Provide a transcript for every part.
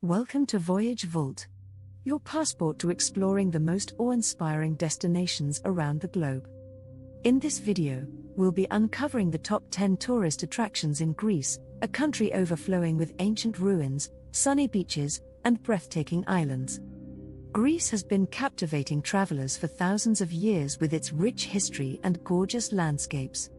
Welcome to VoyageVault, your passport to exploring the most awe-inspiring destinations around the globe. In this video, we'll be uncovering the top 10 tourist attractions in Greece, a country overflowing with ancient ruins, sunny beaches, and breathtaking islands. Greece has been captivating travelers for thousands of years with its rich history and gorgeous landscapes.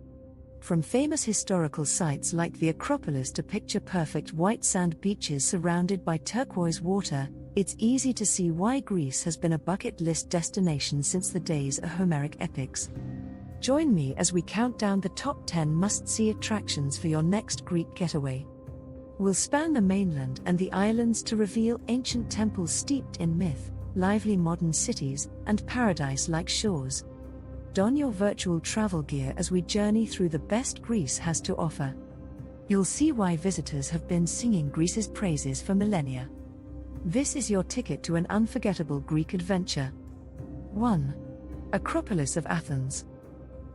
From famous historical sites like the Acropolis to picture-perfect white sand beaches surrounded by turquoise water, it's easy to see why Greece has been a bucket list destination since the days of Homeric epics. Join me as we count down the top 10 must-see attractions for your next Greek getaway. We'll span the mainland and the islands to reveal ancient temples steeped in myth, lively modern cities, and paradise-like shores. Don your virtual travel gear as we journey through the best Greece has to offer. You'll see why visitors have been singing Greece's praises for millennia. This is your ticket to an unforgettable Greek adventure. 1. Acropolis of Athens.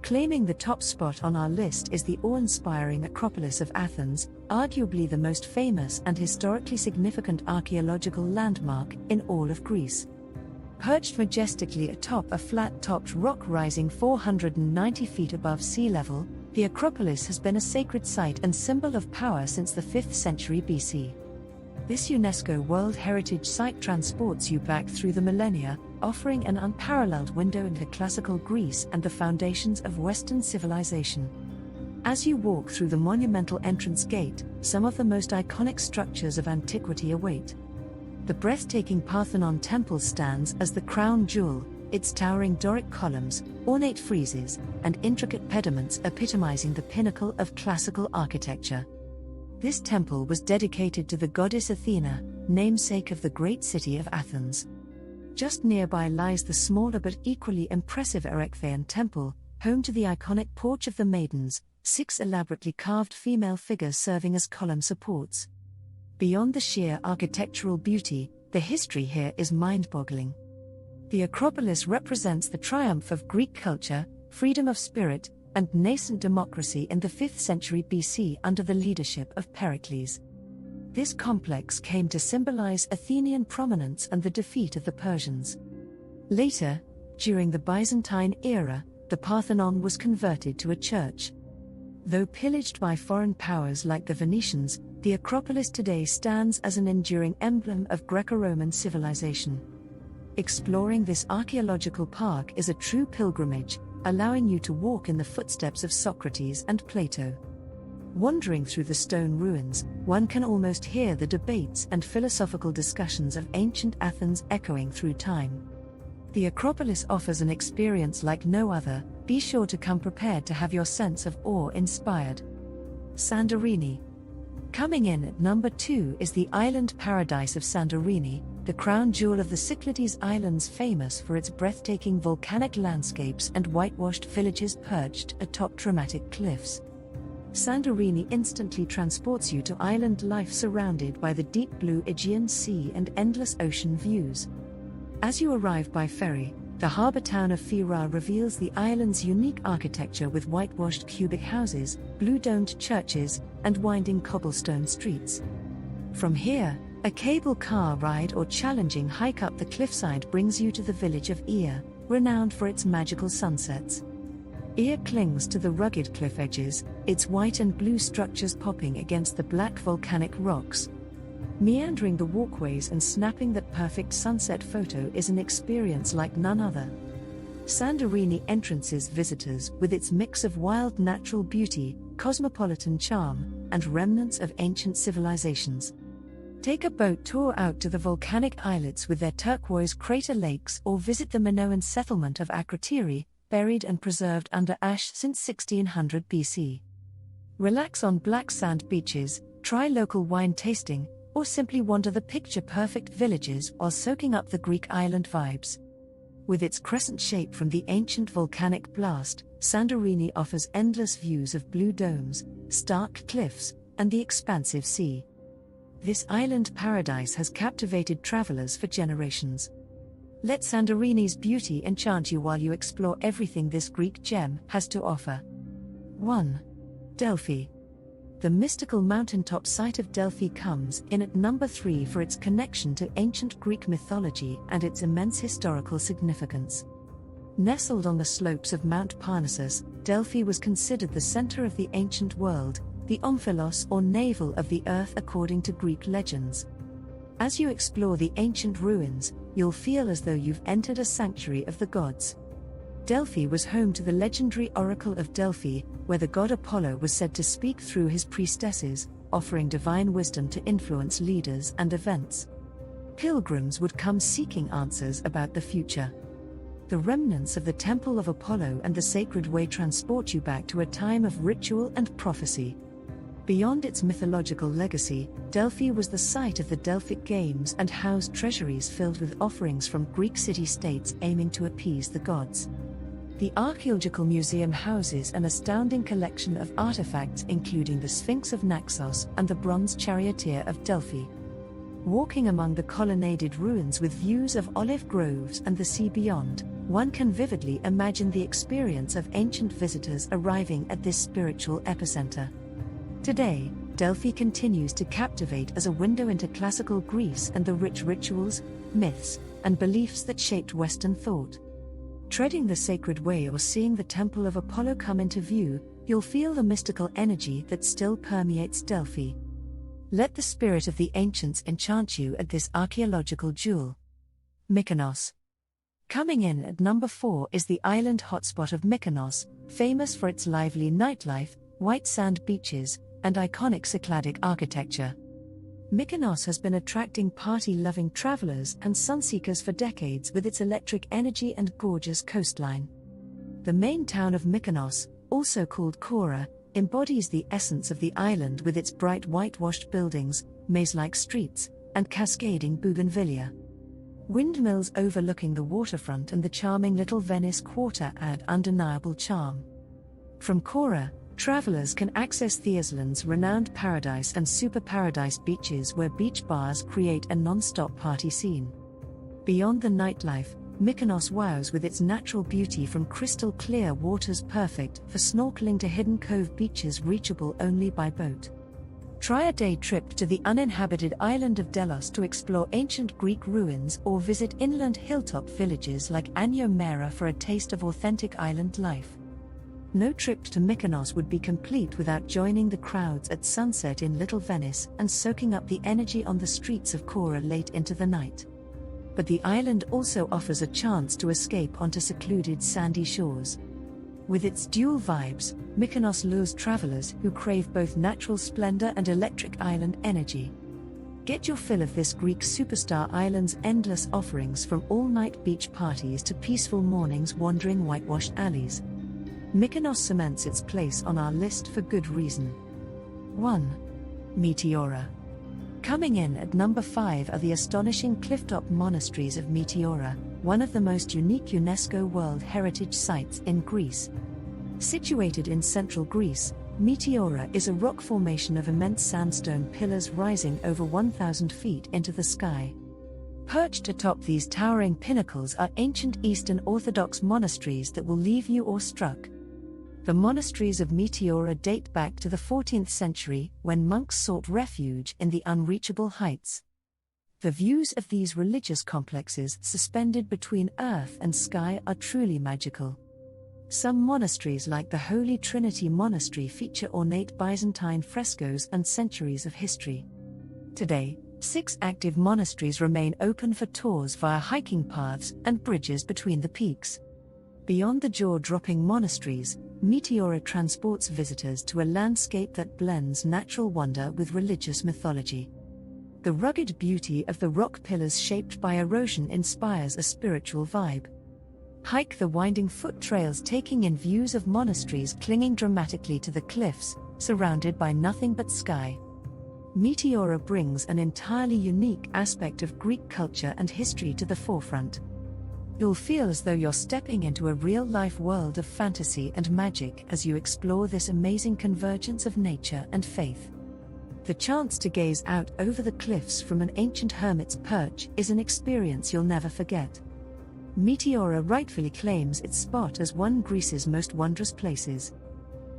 Claiming the top spot on our list is the awe-inspiring Acropolis of Athens, arguably the most famous and historically significant archaeological landmark in all of Greece. Perched majestically atop a flat-topped rock rising 490 feet above sea level, the Acropolis has been a sacred site and symbol of power since the 5th century BC. This UNESCO World Heritage Site transports you back through the millennia, offering an unparalleled window into classical Greece and the foundations of Western civilization. As you walk through the monumental entrance gate, some of the most iconic structures of antiquity await. The breathtaking Parthenon Temple stands as the crown jewel, its towering Doric columns, ornate friezes, and intricate pediments epitomizing the pinnacle of classical architecture. This temple was dedicated to the goddess Athena, namesake of the great city of Athens. Just nearby lies the smaller but equally impressive Erechtheion Temple, home to the iconic Porch of the Maidens, 6 elaborately carved female figures serving as column supports. Beyond the sheer architectural beauty, the history here is mind-boggling. The Acropolis represents the triumph of Greek culture, freedom of spirit, and nascent democracy in the 5th century BC under the leadership of Pericles. This complex came to symbolize Athenian prominence and the defeat of the Persians. Later, during the Byzantine era, the Parthenon was converted to a church. Though pillaged by foreign powers like the Venetians, the Acropolis today stands as an enduring emblem of Greco-Roman civilization. Exploring this archaeological park is a true pilgrimage, allowing you to walk in the footsteps of Socrates and Plato. Wandering through the stone ruins, one can almost hear the debates and philosophical discussions of ancient Athens echoing through time. The Acropolis offers an experience like no other. Be sure to come prepared to have your sense of awe inspired. Santorini. Coming in at number 2 is the island paradise of Santorini, the crown jewel of the Cyclades Islands, famous for its breathtaking volcanic landscapes and whitewashed villages perched atop dramatic cliffs. Santorini instantly transports you to island life surrounded by the deep blue Aegean Sea and endless ocean views. As you arrive by ferry, the harbour town of Fira reveals the island's unique architecture with whitewashed cubic houses, blue-domed churches, and winding cobblestone streets. From here, a cable car ride or challenging hike up the cliffside brings you to the village of Ia, renowned for its magical sunsets. Ia clings to the rugged cliff edges, its white and blue structures popping against the black volcanic rocks. Meandering the walkways and snapping that perfect sunset photo is an experience like none other. Santorini entrances visitors with its mix of wild natural beauty, cosmopolitan charm, and remnants of ancient civilizations. Take a boat tour out to the volcanic islets with their turquoise crater lakes, or visit the Minoan settlement of Akrotiri, buried and preserved under ash since 1600 BC. Relax on black sand beaches, try local wine tasting, or simply wander the picture-perfect villages while soaking up the Greek island vibes. With its crescent shape from the ancient volcanic blast, Santorini offers endless views of blue domes, stark cliffs, and the expansive sea. This island paradise has captivated travelers for generations. Let Santorini's beauty enchant you while you explore everything this Greek gem has to offer. 1. Delphi. The mystical mountaintop site of Delphi comes in at number 3 for its connection to ancient Greek mythology and its immense historical significance. Nestled on the slopes of Mount Parnassus, Delphi was considered the center of the ancient world, the omphalos or navel of the earth according to Greek legends. As you explore the ancient ruins, you'll feel as though you've entered a sanctuary of the gods. Delphi was home to the legendary Oracle of Delphi, where the god Apollo was said to speak through his priestesses, offering divine wisdom to influence leaders and events. Pilgrims would come seeking answers about the future. The remnants of the Temple of Apollo and the Sacred Way transport you back to a time of ritual and prophecy. Beyond its mythological legacy, Delphi was the site of the Delphic Games and housed treasuries filled with offerings from Greek city-states aiming to appease the gods. The Archaeological Museum houses an astounding collection of artifacts including the Sphinx of Naxos and the bronze charioteer of Delphi. Walking among the colonnaded ruins with views of olive groves and the sea beyond, one can vividly imagine the experience of ancient visitors arriving at this spiritual epicenter. Today, Delphi continues to captivate as a window into classical Greece and the rich rituals, myths, and beliefs that shaped Western thought. Treading the Sacred Way or seeing the Temple of Apollo come into view, you'll feel the mystical energy that still permeates Delphi. Let the spirit of the ancients enchant you at this archaeological jewel. Mykonos. Coming in at number 4 is the island hotspot of Mykonos, famous for its lively nightlife, white sand beaches, and iconic Cycladic architecture. Mykonos has been attracting party-loving travelers and sunseekers for decades with its electric energy and gorgeous coastline. The main town of Mykonos, also called Kora, embodies the essence of the island with its bright whitewashed buildings, maze-like streets, and cascading bougainvillea. Windmills overlooking the waterfront and the charming Little Venice Quarter add undeniable charm. From Kora, travelers can access Thiersland's renowned Paradise and Super Paradise beaches where beach bars create a non-stop party scene. Beyond the nightlife, Mykonos wows with its natural beauty from crystal clear waters perfect for snorkeling to hidden cove beaches reachable only by boat. Try a day trip to the uninhabited island of Delos to explore ancient Greek ruins or visit inland hilltop villages like Anio Mera for a taste of authentic island life. No trip to Mykonos would be complete without joining the crowds at sunset in Little Venice and soaking up the energy on the streets of Kora late into the night. But the island also offers a chance to escape onto secluded sandy shores. With its dual vibes, Mykonos lures travelers who crave both natural splendor and electric island energy. Get your fill of this Greek superstar island's endless offerings from all-night beach parties to peaceful mornings wandering whitewashed alleys. Mykonos cements its place on our list for good reason. 1. Meteora. Coming in at number 5 are the astonishing clifftop monasteries of Meteora, one of the most unique UNESCO World Heritage Sites in Greece. Situated in central Greece, Meteora is a rock formation of immense sandstone pillars rising over 1,000 feet into the sky. Perched atop these towering pinnacles are ancient Eastern Orthodox monasteries that will leave you awestruck. The monasteries of Meteora date back to the 14th century, when monks sought refuge in the unreachable heights. The views of these religious complexes suspended between earth and sky are truly magical. Some monasteries like the Holy Trinity Monastery feature ornate Byzantine frescoes and centuries of history. Today, 6 active monasteries remain open for tours via hiking paths and bridges between the peaks. Beyond the jaw-dropping monasteries, Meteora transports visitors to a landscape that blends natural wonder with religious mythology. The rugged beauty of the rock pillars shaped by erosion inspires a spiritual vibe. Hike the winding foot trails taking in views of monasteries clinging dramatically to the cliffs, surrounded by nothing but sky. Meteora brings an entirely unique aspect of Greek culture and history to the forefront. You'll feel as though you're stepping into a real-life world of fantasy and magic as you explore this amazing convergence of nature and faith. The chance to gaze out over the cliffs from an ancient hermit's perch is an experience you'll never forget. Meteora rightfully claims its spot as one of Greece's most wondrous places.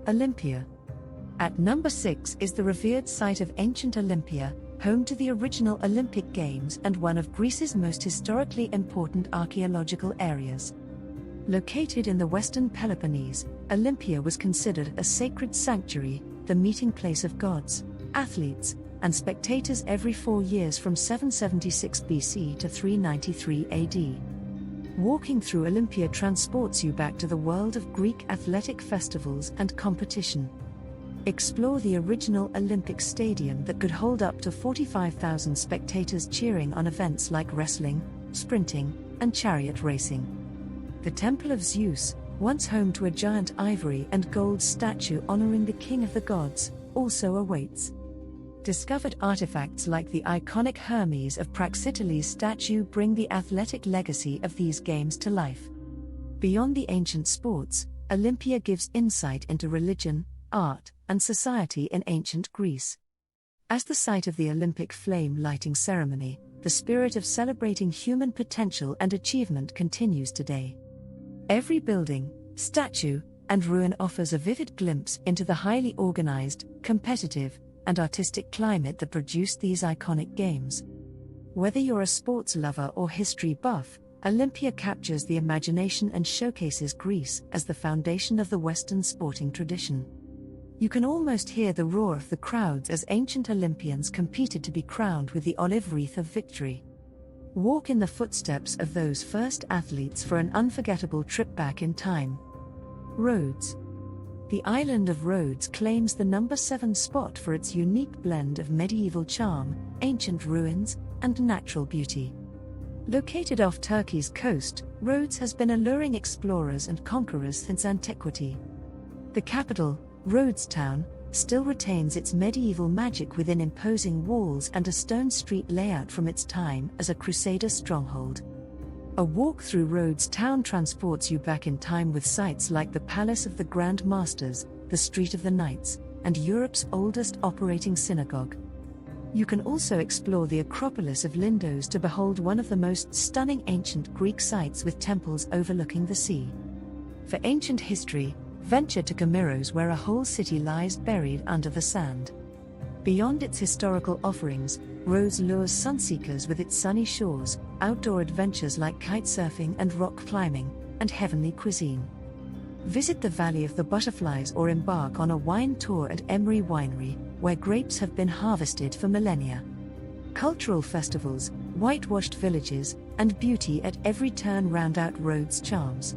Olympia. At number 6 is the revered site of ancient Olympia, home to the original Olympic Games and one of Greece's most historically important archaeological areas. Located in the western Peloponnese, Olympia was considered a sacred sanctuary, the meeting place of gods, athletes, and spectators every 4 years from 776 BC to 393 AD. Walking through Olympia transports you back to the world of Greek athletic festivals and competition. Explore the original Olympic stadium that could hold up to 45,000 spectators cheering on events like wrestling, sprinting, and chariot racing. The Temple of Zeus, once home to a giant ivory and gold statue honoring the king of the gods, also awaits. Discovered artifacts like the iconic Hermes of Praxiteles statue bring the athletic legacy of these games to life. Beyond the ancient sports, Olympia gives insight into religion, art, and society in ancient Greece. As the site of the Olympic flame lighting ceremony, the spirit of celebrating human potential and achievement continues today. Every building, statue, and ruin offers a vivid glimpse into the highly organized, competitive, and artistic climate that produced these iconic games. Whether you're a sports lover or history buff, Olympia captures the imagination and showcases Greece as the foundation of the Western sporting tradition. You can almost hear the roar of the crowds as ancient Olympians competed to be crowned with the olive wreath of victory. Walk in the footsteps of those first athletes for an unforgettable trip back in time. Rhodes. The island of Rhodes claims the number 7 spot for its unique blend of medieval charm, ancient ruins, and natural beauty. Located off Turkey's coast, Rhodes has been alluring explorers and conquerors since antiquity. The capital, Rhodes Town, still retains its medieval magic within imposing walls and a stone street layout from its time as a Crusader stronghold. A walk through Rhodes Town transports you back in time with sights like the Palace of the Grand Masters, the Street of the Knights, and Europe's oldest operating synagogue. You can also explore the Acropolis of Lindos to behold one of the most stunning ancient Greek sites with temples overlooking the sea. For ancient history, venture to Kamiros where a whole city lies buried under the sand. Beyond its historical offerings, Rhodes lures sunseekers with its sunny shores, outdoor adventures like kitesurfing and rock climbing, and heavenly cuisine. Visit the Valley of the Butterflies or embark on a wine tour at Emery Winery, where grapes have been harvested for millennia. Cultural festivals, whitewashed villages, and beauty at every turn round out Rhodes' charms.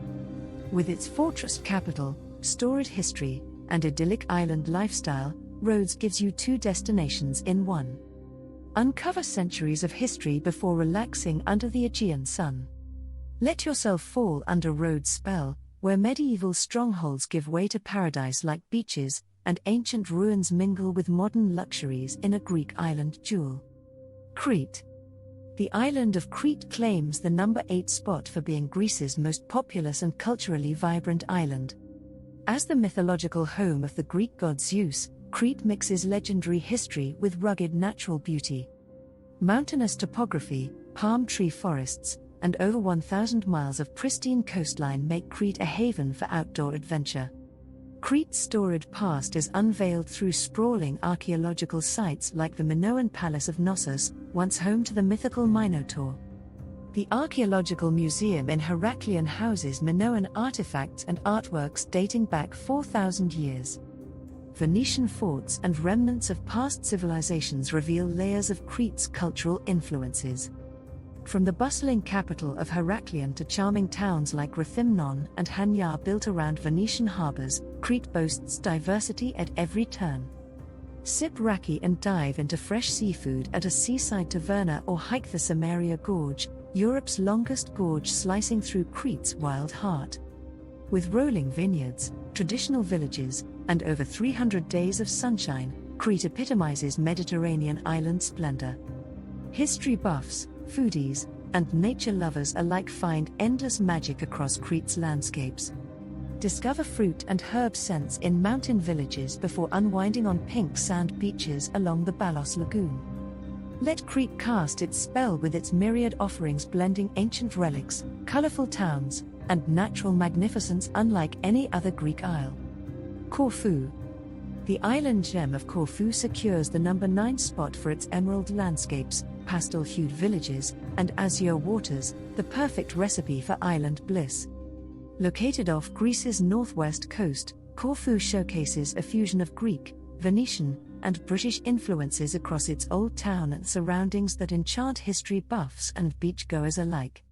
With its fortress capital, storied history, and idyllic island lifestyle, Rhodes gives you 2 destinations in one. Uncover centuries of history before relaxing under the Aegean sun. Let yourself fall under Rhodes' spell, where medieval strongholds give way to paradise-like beaches, and ancient ruins mingle with modern luxuries in a Greek island jewel. Crete. The island of Crete claims the number 8 spot for being Greece's most populous and culturally vibrant island. As the mythological home of the Greek god Zeus, Crete mixes legendary history with rugged natural beauty. Mountainous topography, palm tree forests, and over 1,000 miles of pristine coastline make Crete a haven for outdoor adventure. Crete's storied past is unveiled through sprawling archaeological sites like the Minoan Palace of Knossos, once home to the mythical Minotaur. The Archaeological Museum in Heraklion houses Minoan artifacts and artworks dating back 4,000 years. Venetian forts and remnants of past civilizations reveal layers of Crete's cultural influences. From the bustling capital of Heraklion to charming towns like Rethymnon and Hania built around Venetian harbors, Crete boasts diversity at every turn. Sip raki and dive into fresh seafood at a seaside taverna or hike the Samaria Gorge, Europe's longest gorge slicing through Crete's wild heart. With rolling vineyards, traditional villages, and over 300 days of sunshine, Crete epitomizes Mediterranean island splendor. History buffs, foodies, and nature lovers alike find endless magic across Crete's landscapes. Discover fruit and herb scents in mountain villages before unwinding on pink sand beaches along the Balos Lagoon. Let Crete cast its spell with its myriad offerings blending ancient relics, colorful towns, and natural magnificence unlike any other Greek isle. Corfu. The island gem of Corfu secures the number 9 spot for its emerald landscapes, pastel-hued villages, and azure waters, the perfect recipe for island bliss. Located off Greece's northwest coast, Corfu showcases a fusion of Greek, Venetian, and British influences across its old town and surroundings that enchant history buffs and beachgoers alike.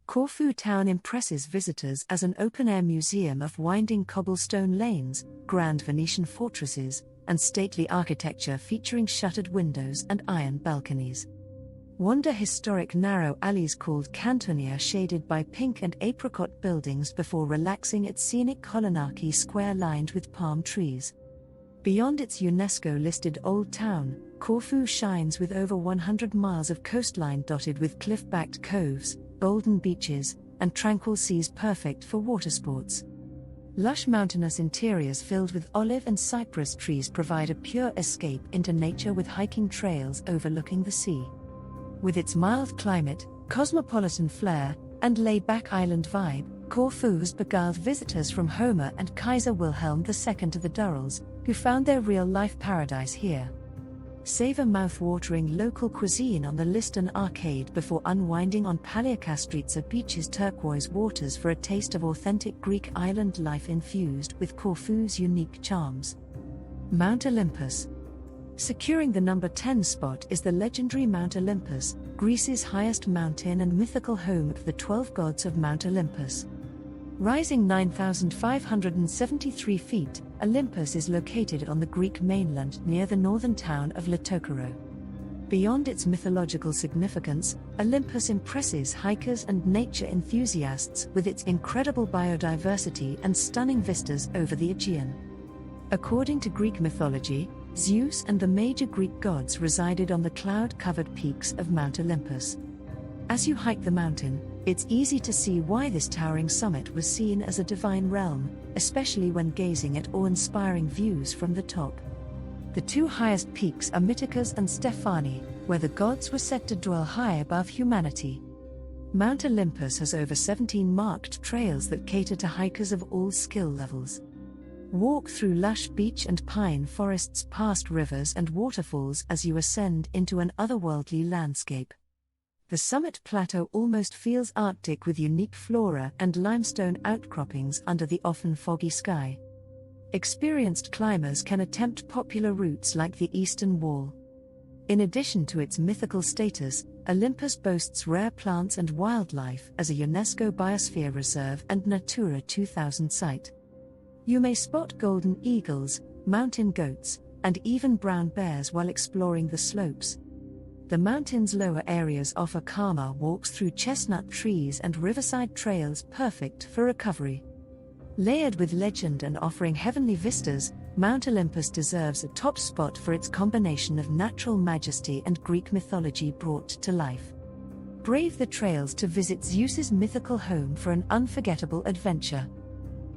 Corfu town impresses visitors as an open-air museum of winding cobblestone lanes, grand Venetian fortresses, and stately architecture featuring shuttered windows and iron balconies. Wander historic narrow alleys called Cantonia shaded by pink and apricot buildings before relaxing at scenic Kolonaki Square lined with palm trees. Beyond its UNESCO-listed Old Town, Corfu shines with over 100 miles of coastline dotted with cliff-backed coves, golden beaches, and tranquil seas perfect for watersports. Lush mountainous interiors filled with olive and cypress trees provide a pure escape into nature with hiking trails overlooking the sea. With its mild climate, cosmopolitan flair, and laid-back island vibe, Corfu has beguiled visitors from Homer and Kaiser Wilhelm II to the Durrells, who found their real-life paradise here. Savor mouth-watering local cuisine on the Liston Arcade before unwinding on Paliakas Beach's turquoise waters for a taste of authentic Greek island life infused with Corfu's unique charms. Mount Olympus. Securing the number 10 spot is the legendary Mount Olympus, Greece's highest mountain and mythical home of the 12 gods of Mount Olympus. Rising 9,573 feet, Olympus is located on the Greek mainland near the northern town of Letokoro. Beyond its mythological significance, Olympus impresses hikers and nature enthusiasts with its incredible biodiversity and stunning vistas over the Aegean. According to Greek mythology, Zeus and the major Greek gods resided on the cloud-covered peaks of Mount Olympus. As you hike the mountain, it's easy to see why this towering summit was seen as a divine realm, especially when gazing at awe-inspiring views from the top. The two highest peaks are Mytikas and Stephani, where the gods were said to dwell high above humanity. Mount Olympus has over 17 marked trails that cater to hikers of all skill levels. Walk through lush beech and pine forests past rivers and waterfalls as you ascend into an otherworldly landscape. The summit plateau almost feels Arctic with unique flora and limestone outcroppings under the often foggy sky. Experienced climbers can attempt popular routes like the Eastern Wall. In addition to its mythical status, Olympus boasts rare plants and wildlife as a UNESCO Biosphere Reserve and Natura 2000 site. You may spot golden eagles, mountain goats, and even brown bears while exploring the slopes. The mountain's lower areas offer calmer walks through chestnut trees and riverside trails perfect for recovery. Layered with legend and offering heavenly vistas, Mount Olympus deserves a top spot for its combination of natural majesty and Greek mythology brought to life. Brave the trails to visit Zeus's mythical home for an unforgettable adventure.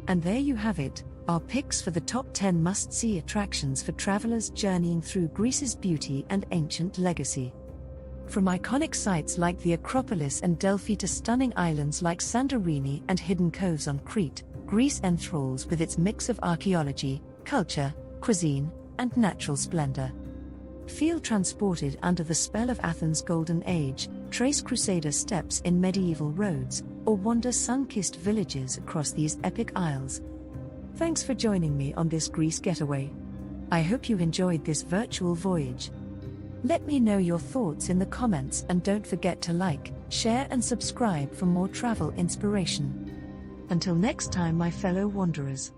And there you have it, our picks for the top 10 must-see attractions for travelers journeying through Greece's beauty and ancient legacy. From iconic sites like the Acropolis and Delphi to stunning islands like Santorini and hidden coves on Crete, Greece enthralls with its mix of archaeology, culture, cuisine, and natural splendor. Feel transported under the spell of Athens' golden age, trace Crusader steps in medieval roads, or wander sun-kissed villages across these epic isles. Thanks for joining me on this Greece getaway. I hope you enjoyed this virtual voyage. Let me know your thoughts in the comments and don't forget to like, share and subscribe for more travel inspiration. Until next time, my fellow wanderers.